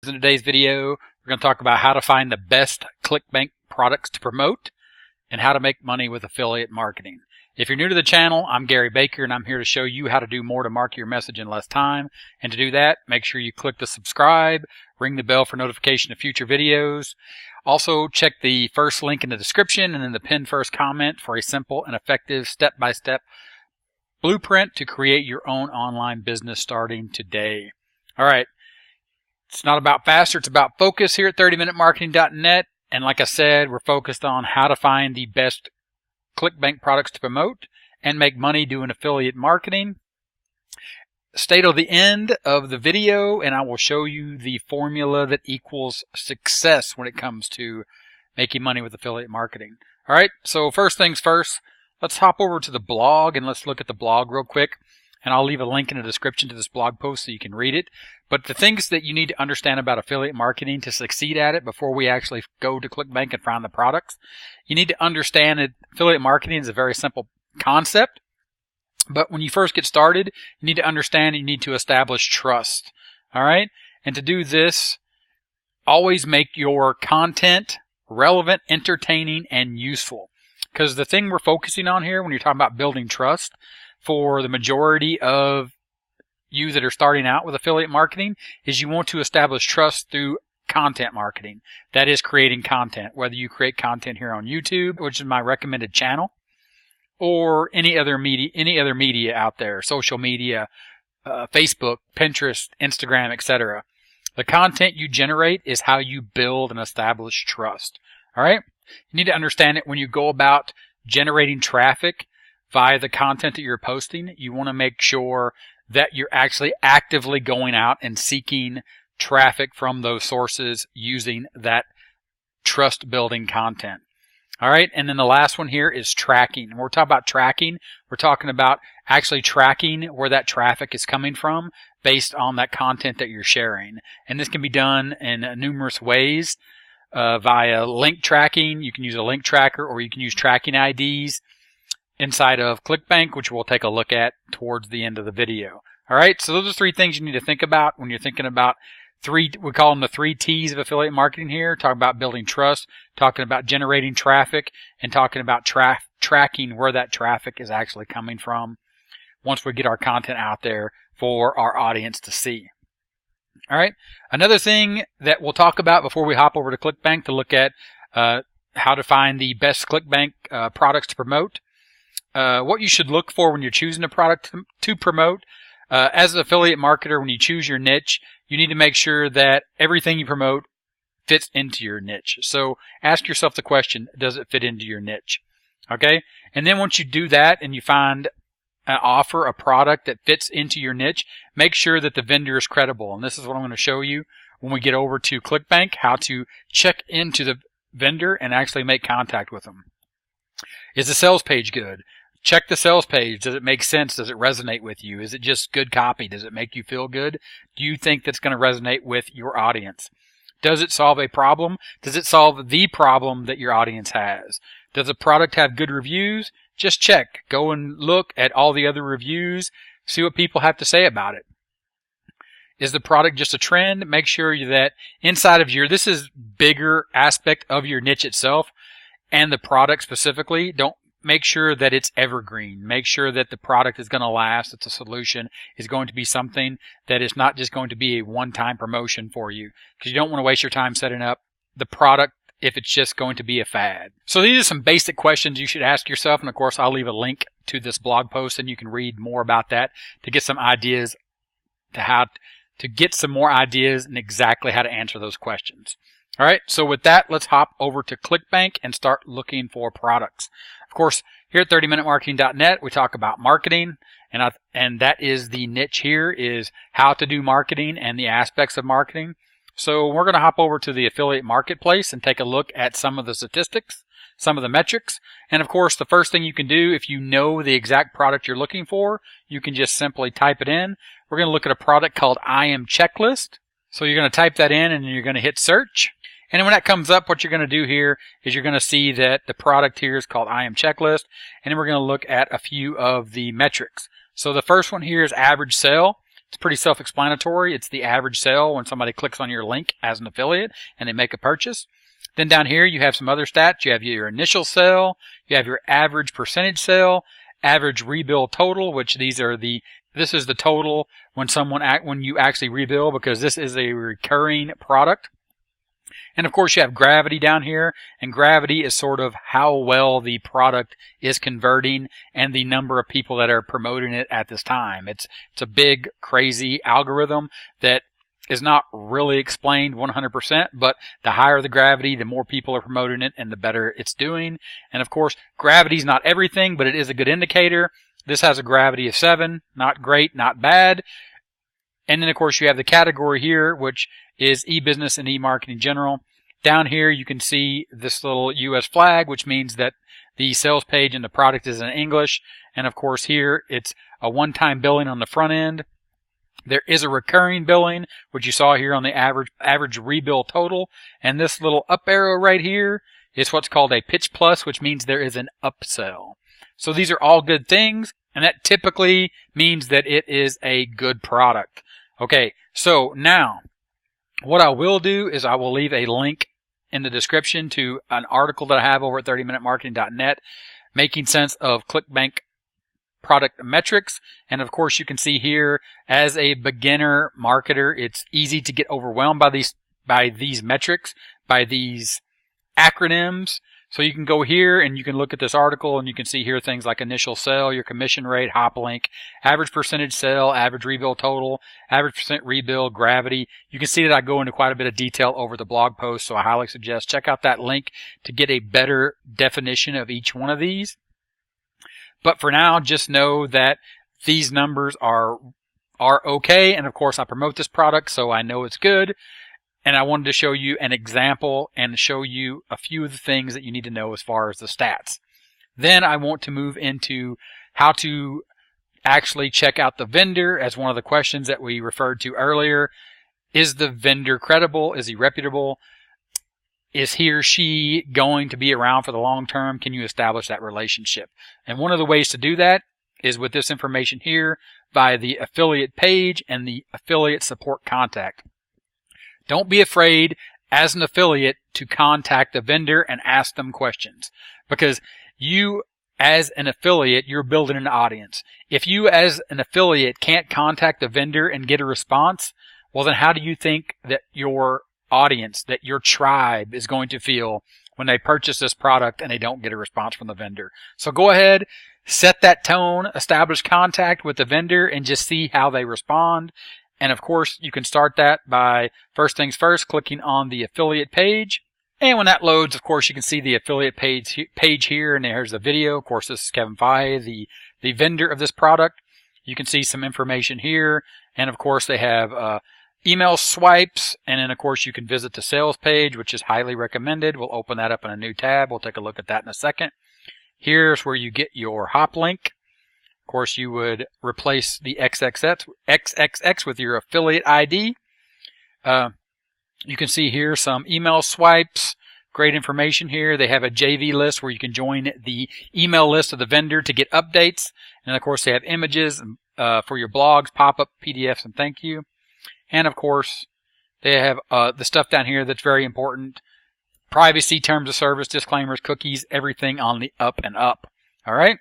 In today's video, we're going to talk about how to find the best Clickbank products to promote and how to make money with affiliate marketing. If you're new to the channel, I'm Gary Baker, and I'm here to show you how to do more to market your message in less time. And to do that, make sure you click the subscribe, ring the bell for notification of future videos. Also, check the first link in the description and in the pinned first comment for a simple and effective step-by-step blueprint to create your own online business starting today. All right. It's not about faster, it's about focus here at 30minutemarketing.net. And like I said, we're focused on how to find the best Clickbank products to promote and make money doing affiliate marketing. Stay till the end of the video and I will show you the formula that equals success when it comes to making money with affiliate marketing. All right, so first things first, let's hop over to the blog and let's look at the blog real quick. And I'll leave a link in the description to this blog post so you can read it. But the things that you need to understand about affiliate marketing to succeed at it before we actually go to Clickbank and find the products, you need to understand that affiliate marketing is a very simple concept. But when you first get started, you need to understand you need to establish trust. All right? And to do this, always make your content relevant, entertaining, and useful. Because the thing we're focusing on here when you're talking about building trust, for the majority of you that are starting out with affiliate marketing, is you want to establish trust through content marketing. That is creating content, whether you create content here on YouTube, which is my recommended channel, or any other media out there, social media, Facebook, Pinterest, Instagram, etc. The content you generate is how you build and establish trust. All right? You need to understand it when you go about generating traffic via the content that you're posting. You want to make sure that you're actually actively going out and seeking traffic from those sources using that trust building content. All right. And then the last one here is tracking. When we're talking about tracking, we're talking about actually tracking where that traffic is coming from based on that content that you're sharing. And this can be done in numerous ways via link tracking. You can use a link tracker or you can use tracking IDs inside of Clickbank, which we'll take a look at towards the end of the video. All right, so those are three things you need to think about when you're thinking about we call them the 3 T's of affiliate marketing here. Talking about building trust, talking about generating traffic, and talking about tracking where that traffic is actually coming from once we get our content out there for our audience to see. All right, another thing that we'll talk about before we hop over to Clickbank to look at how to find the best Clickbank products to promote. What you should look for when you're choosing a product to promote. As an affiliate marketer, when you choose your niche, you need to make sure that everything you promote fits into your niche. So ask yourself the question, does it fit into your niche? Okay? And then once you do that and you find an offer, a product that fits into your niche, make sure that the vendor is credible. And this is what I'm going to show you when we get over to Clickbank, how to check into the vendor and actually make contact with them. Is the sales page good? Check the sales page. Does it make sense? Does it resonate with you? Is it just good copy? Does it make you feel good? Do you think that's going to resonate with your audience? Does it solve a problem? Does it solve the problem that your audience has? Does the product have good reviews? Just check. Go and look at all the other reviews. See what people have to say about it. Is the product just a trend? Make sure that inside of this is bigger aspect of your niche itself and the product specifically. Make sure that it's evergreen. Make sure that the product is going to last, that the solution is going to be something that is not just going to be a one-time promotion for you, because you don't want to waste your time setting up the product if it's just going to be a fad. So these are some basic questions you should ask yourself, and of course I'll leave a link to this blog post and you can read more about that to get some ideas to how to get some more ideas and exactly how to answer those questions. All right, so with that, let's hop over to Clickbank and start looking for products. Of course, here at 30minutemarketing.net, we talk about marketing, and that is the niche here, is how to do marketing and the aspects of marketing. So we're going to hop over to the affiliate marketplace and take a look at some of the statistics, some of the metrics. And of course, the first thing you can do, if you know the exact product you're looking for, you can just simply type it in. We're going to look at a product called I Am Checklist. So you're going to type that in and you're going to hit search. And when that comes up, what you're going to do here is you're going to see that the product here is called I Am Checklist. And then we're going to look at a few of the metrics. So the first one here is average sale. It's pretty self-explanatory. It's the average sale when somebody clicks on your link as an affiliate and they make a purchase. Then down here you have some other stats. You have your initial sale, you have your average percentage sale, average rebill total, which this is the total when you actually rebill, because this is a recurring product. And of course you have gravity down here, and gravity is sort of how well the product is converting and the number of people that are promoting it at this time. It's a big, crazy algorithm that is not really explained 100%, but the higher the gravity, the more people are promoting it and the better it's doing. And of course, gravity is not everything, but it is a good indicator. This has a gravity of 7, not great, not bad. And then of course you have the category here, which is e-business and e-marketing general. Down here you can see this little US flag, which means that the sales page and the product is in English. And of course here it's a one-time billing on the front end. There is a recurring billing, which you saw here on the average rebill total. And this little up arrow right here is what's called a pitch plus, which means there is an upsell. So these are all good things, and that typically means that it is a good product. Okay, so now what I will do is I will leave a link in the description to an article that I have over at 30minutemarketing.net, making sense of Clickbank product metrics. And of course you can see here, as a beginner marketer, it's easy to get overwhelmed by these metrics, by these acronyms. So you can go here and you can look at this article and you can see here things like initial sale, your commission rate, hop link, average percentage sale, average rebill total, average percent rebill, gravity. You can see that I go into quite a bit of detail over the blog post, so I highly suggest check out that link to get a better definition of each one of these. But for now, just know that these numbers are okay, and of course I promote this product so I know it's good. And I wanted to show you an example and show you a few of the things that you need to know as far as the stats. Then I want to move into how to actually check out the vendor, as one of the questions that we referred to earlier. Is the vendor credible? Is he reputable? Is he or she going to be around for the long term? Can you establish that relationship? And one of the ways to do that is with this information here by the affiliate page and the affiliate support contact. Don't be afraid as an affiliate to contact the vendor and ask them questions, because you as an affiliate, you're building an audience. If you as an affiliate can't contact the vendor and get a response, well then how do you think that your audience, that your tribe is going to feel when they purchase this product and they don't get a response from the vendor? So go ahead, set that tone, establish contact with the vendor, and just see how they respond. And of course, you can start that by, first things first, clicking on the affiliate page. And when that loads, of course, you can see the affiliate page here, and there's the video. Of course, this is Kevin Feige, the vendor of this product. You can see some information here. And of course, they have email swipes. And then, of course, you can visit the sales page, which is highly recommended. We'll open that up in a new tab. We'll take a look at that in a second. Here's where you get your hop link. Of course, you would replace the XXX with your affiliate ID. You can see here some email swipes. Great information here. They have a JV list where you can join the email list of the vendor to get updates. And of course, they have images for your blogs, pop-up PDFs, and thank you. And of course, they have the stuff down here that's very important. Privacy, terms of service, disclaimers, cookies, everything on the up and up. All right.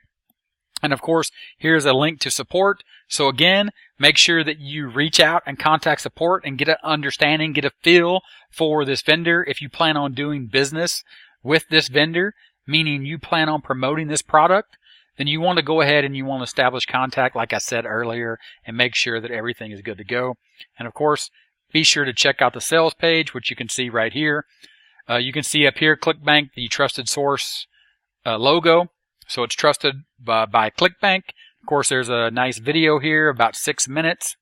And of course, here's a link to support. So again, make sure that you reach out and contact support and get an understanding, get a feel for this vendor. If you plan on doing business with this vendor, meaning you plan on promoting this product, then you want to go ahead and you want to establish contact, like I said earlier, and make sure that everything is good to go. And of course, be sure to check out the sales page, which you can see right here. You can see up here, Clickbank, the trusted source logo. So it's trusted by Clickbank. Of course, there's a nice video here, about 6 minutes.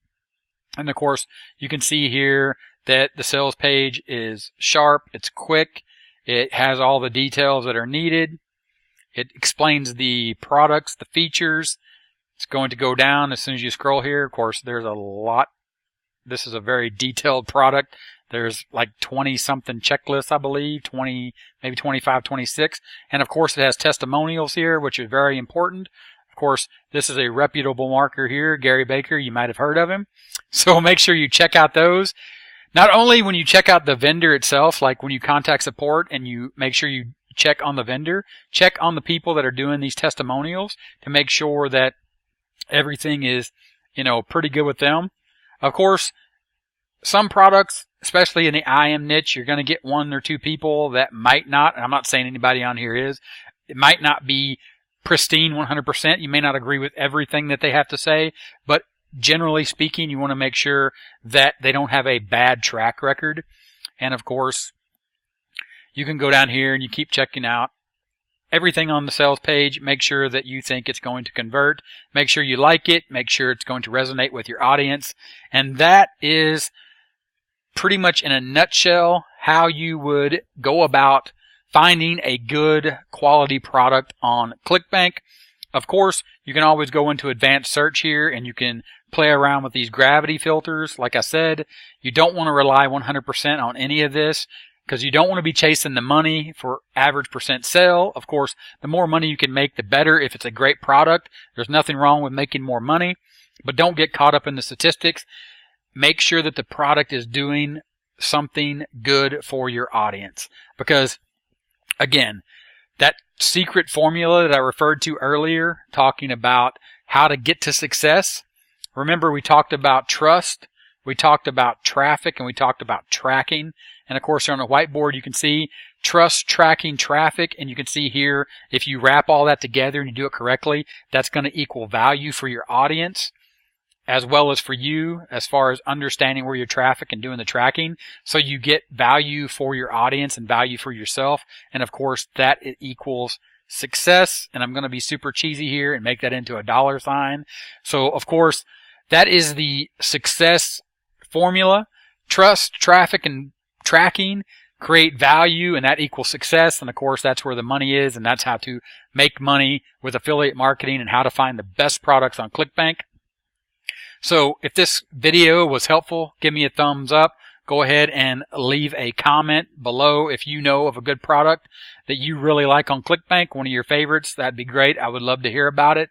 And of course, you can see here that the sales page is sharp, it's quick, it has all the details that are needed. It explains the products, the features. It's going to go down as soon as you scroll here. Of course, there's a lot. This is a very detailed product. There's like 20-something checklists, I believe, 20, maybe 25, 26. And of course, it has testimonials here, which is very important. Of course, this is a reputable marketer here, Gary Baker. You might have heard of him. So make sure you check out those. Not only when you check out the vendor itself, like when you contact support and you make sure you check on the vendor, check on the people that are doing these testimonials to make sure that everything is, pretty good with them. Of course, some products, especially in the IM niche, you're going to get one or two people that might not, and I'm not saying anybody on here is, it might not be pristine 100%. You may not agree with everything that they have to say, but generally speaking, you want to make sure that they don't have a bad track record. And of course, you can go down here and you keep checking out everything on the sales page. Make sure that you think it's going to convert. Make sure you like it. Make sure it's going to resonate with your audience. And that is pretty much in a nutshell how you would go about finding a good quality product on Clickbank. Of course, you can always go into advanced search here and you can play around with these gravity filters. Like I said, you don't want to rely 100% on any of this because you don't want to be chasing the money for average percent sale. Of course, the more money you can make, the better if it's a great product. There's nothing wrong with making more money, but don't get caught up in the statistics. Make sure that the product is doing something good for your audience because, again, that secret formula that I referred to earlier, talking about how to get to success. Remember, we talked about trust, we talked about traffic, and we talked about tracking. And of course, on the whiteboard, you can see trust, tracking, traffic, and you can see here, if you wrap all that together and you do it correctly, that's going to equal value for your audience as well as for you as far as understanding where your traffic and doing the tracking. So you get value for your audience and value for yourself. And of course, that equals success. And I'm going to be super cheesy here and make that into a dollar sign. So of course, that is the success formula. Trust, traffic, and tracking create value, and that equals success. And of course, that's where the money is, and that's how to make money with affiliate marketing and how to find the best products on Clickbank. So if this video was helpful, give me a thumbs up. Go ahead and leave a comment below if you know of a good product that you really like on Clickbank, one of your favorites. That'd be great. I would love to hear about it.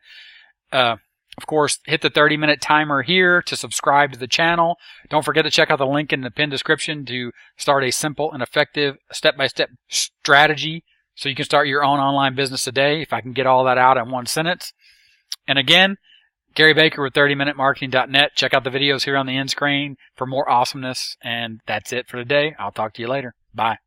Of course, hit the 30-minute timer here to subscribe to the channel. Don't forget to check out the link in the pinned description to start a simple and effective step-by-step strategy so you can start your own online business today, if I can get all that out in one sentence. And again, Gary Baker with 30minutemarketing.net. Check out the videos here on the end screen for more awesomeness. And that's it for today. I'll talk to you later. Bye.